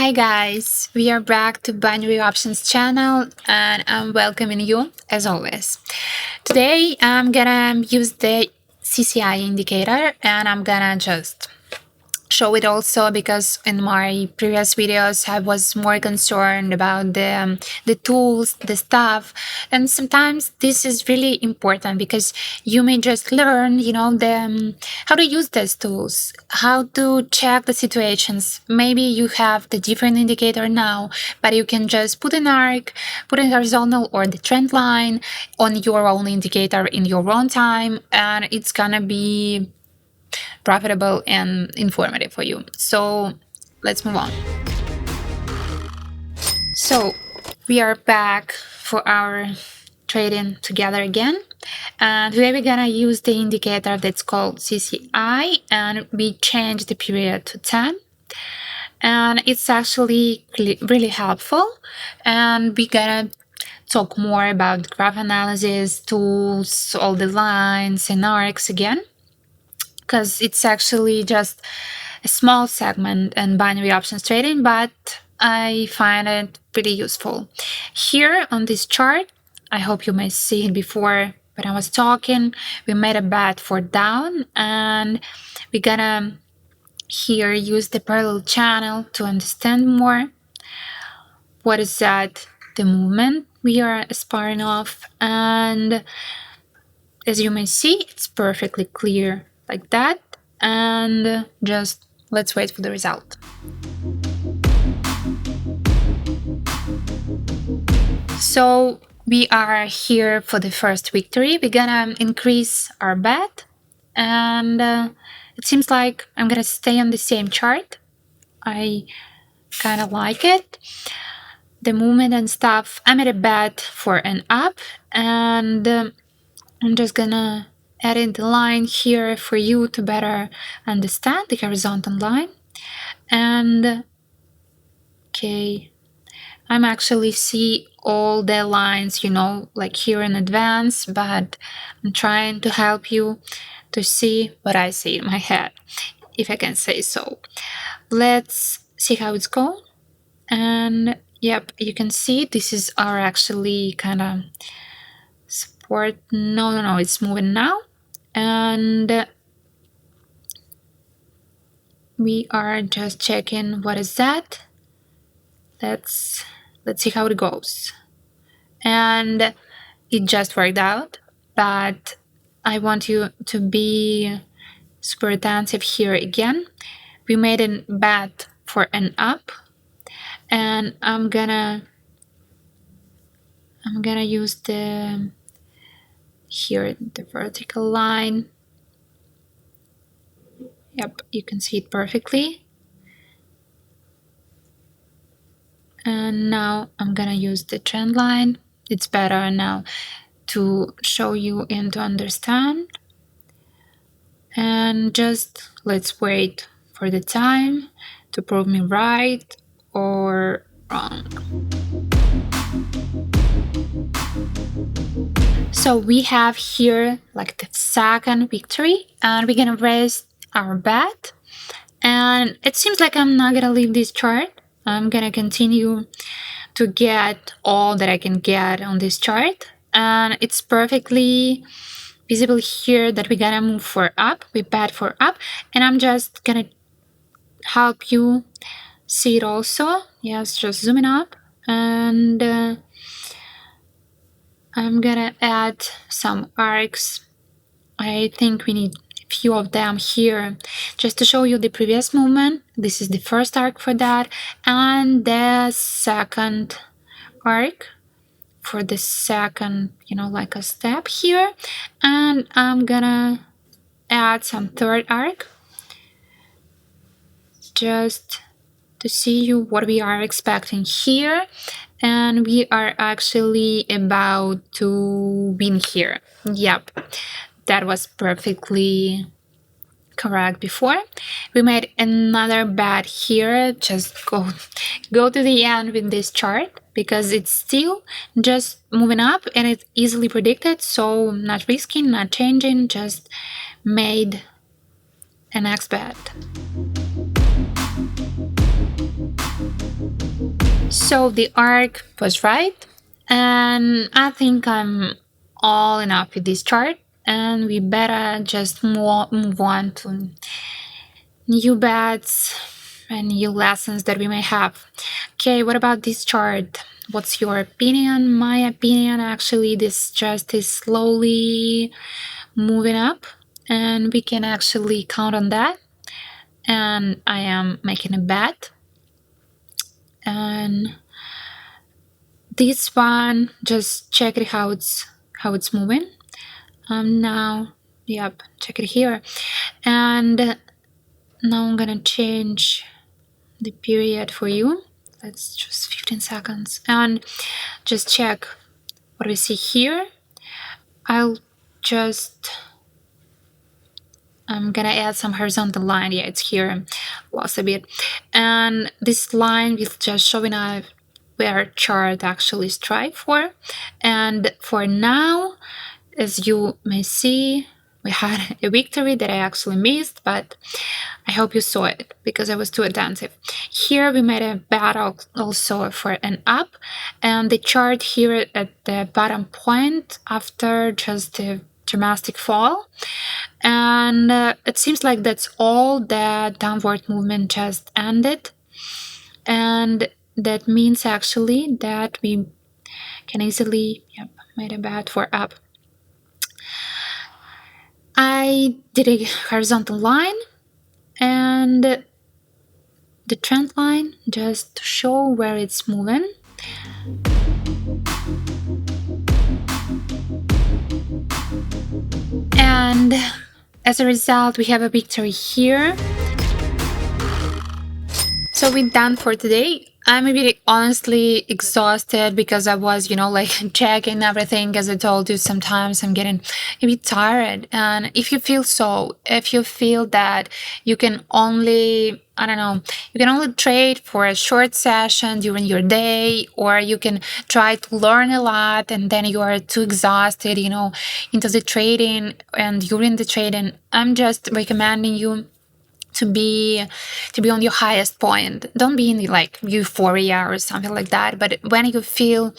Hi guys, we are back to Binary Options channel and I'm welcoming you as always. Today I'm gonna use the CCI indicator and I'm gonna just show it also because in my previous videos I was more concerned about the tools, the stuff, and sometimes this is really important because you may just learn, how to use these tools, how to check the situations. Maybe you have the different indicator now, but you can just put an arc, put a horizontal or the trend line on your own indicator in your own time, and it's gonna be profitable and informative for you. So let's move on. So we are back for our trading together again. And today we're gonna use the indicator that's called CCI and we change the period to 10. And it's actually really helpful. And we're gonna talk more about graph analysis, tools, all the lines and arcs again, because it's actually just a small segment in binary options trading, but I find it pretty useful. Here on this chart, I hope you may see it before when I was talking, we made a bet for down and we're gonna here use the parallel channel to understand more what is that the movement we are aspiring of, and as you may see, it's perfectly clear like that, and just let's wait for the result. So we are here for the first victory. We're gonna increase our bet, and it seems like I'm gonna stay on the same chart. I kind of like it. The movement and stuff, I made a bet for an up, and I'm just gonna add in the line here for you to better understand the horizontal line. And okay, I'm actually see all the lines, like here in advance, but I'm trying to help you to see what I see in my head, if I can say so. Let's see how it's going. And yep, you can see this is our actually kind of support. No, it's moving now. And we are just checking what is that. Let's see how it goes. And it just worked out, but I want you to be super attentive here again. We made a bet for an up, and I'm gonna use the vertical line. Yep, you can see it perfectly. And now I'm gonna use the trend line. It's better now to show you and to understand. And just let's wait for the time to prove me right or wrong. So we have here like the second victory, and we're gonna raise our bet. And it seems like I'm not gonna leave this chart. I'm gonna continue to get all that I can get on this chart, and it's perfectly visible here that we're gonna move for up. We bet for up, and I'm just gonna help you see it also. Yes, just zooming up, and I'm gonna add some arcs. I think we need a few of them here just to show you the previous movement. This is the first arc for that, and the second arc for the second, like a step here. And I'm gonna add some third arc just to see you what we are expecting here. And we are actually about to win here. Yep, that was perfectly correct before. We made another bet here. Just go to the end with this chart because it's still just moving up and it's easily predicted, so not risking, not changing, just made a next bet. So the arc was right, and I think I'm all enough with this chart, and we better just move on to new bets and new lessons that we may have. Okay, what about this chart? What's your opinion? My opinion, actually, this just is slowly moving up, and we can actually count on that. And I am making a bet. And this one, just check it how it's moving. Now, yep, check it here. And now I'm gonna change the period for you. Let's just 15 seconds and just check what we see here. I'm gonna add some horizontal line. Yeah, it's here, lost a bit. And this line will just showing up where our chart actually strive for. And for now, as you may see, we had a victory that I actually missed, but I hope you saw it because I was too attentive. Here we made a battle also for an up, and the chart here at the bottom point after just the dramatic fall. And it seems like that's all. The downward movement just ended. And that means actually that we can easily made a bet for up. I did a horizontal line and the trend line just to show where it's moving. And as a result, we have a victory here. So we're done for today. I'm a bit honestly exhausted because I was, like checking everything. As I told you, sometimes I'm getting a bit tired. And if you feel that you can only, you can only trade for a short session during your day, or you can try to learn a lot and then you are too exhausted, into the trading and during the trading, I'm just recommending you to be on your highest point. Don't be in like euphoria or something like that, but when you feel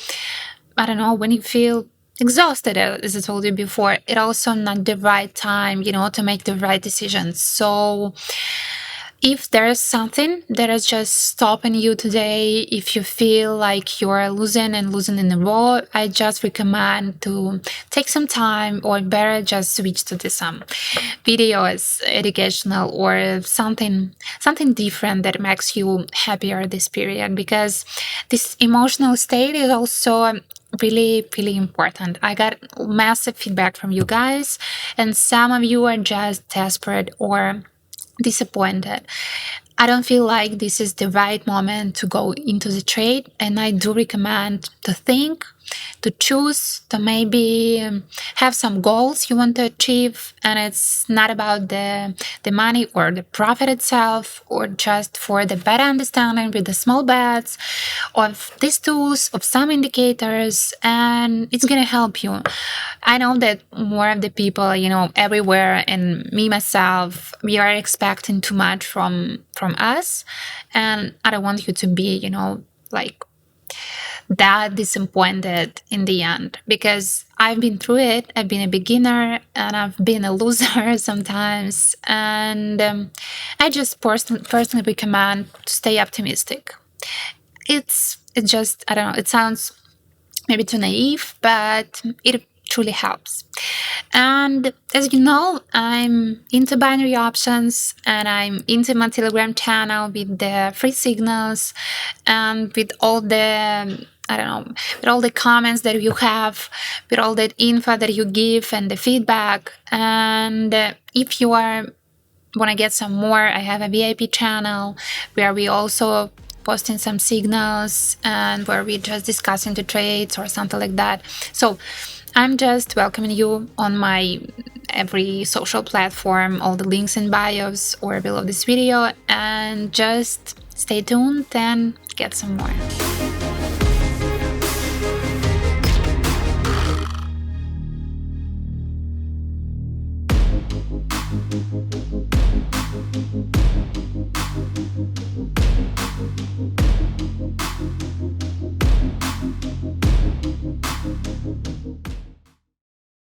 exhausted, as I told you before, it also not the right time, to make the right decisions. So if there's something that is just stopping you today, if you feel like you're losing in the row, I just recommend to take some time, or better just switch to some videos, educational, or something different that makes you happier this period, because this emotional state is also really, really important. I got massive feedback from you guys, and some of you are just desperate or disappointed. I don't feel like this is the right moment to go into the trade, and I do recommend to think, to choose, to maybe have some goals you want to achieve, and it's not about the money or the profit itself, or just for the better understanding with the small bets of these tools, of some indicators, and it's gonna help you. I know that more of the people, everywhere, and me myself, we are expecting too much from us, and I don't want you to be, like that disappointed in the end, because I've been through it. I've been a beginner and I've been a loser sometimes, and I just personally recommend to stay optimistic. It's just, I don't know, it sounds maybe too naive, but it truly helps. And as you know, I'm into binary options, and I'm into my Telegram channel with the free signals and with all the with all the comments that you have, with all that info that you give and the feedback. And if you want to get some more, I have a VIP channel where we also posting some signals and where we just discussing the trades or something like that. So I'm just welcoming you on my every social platform, all the links in bios or below this video, and just stay tuned and get some more.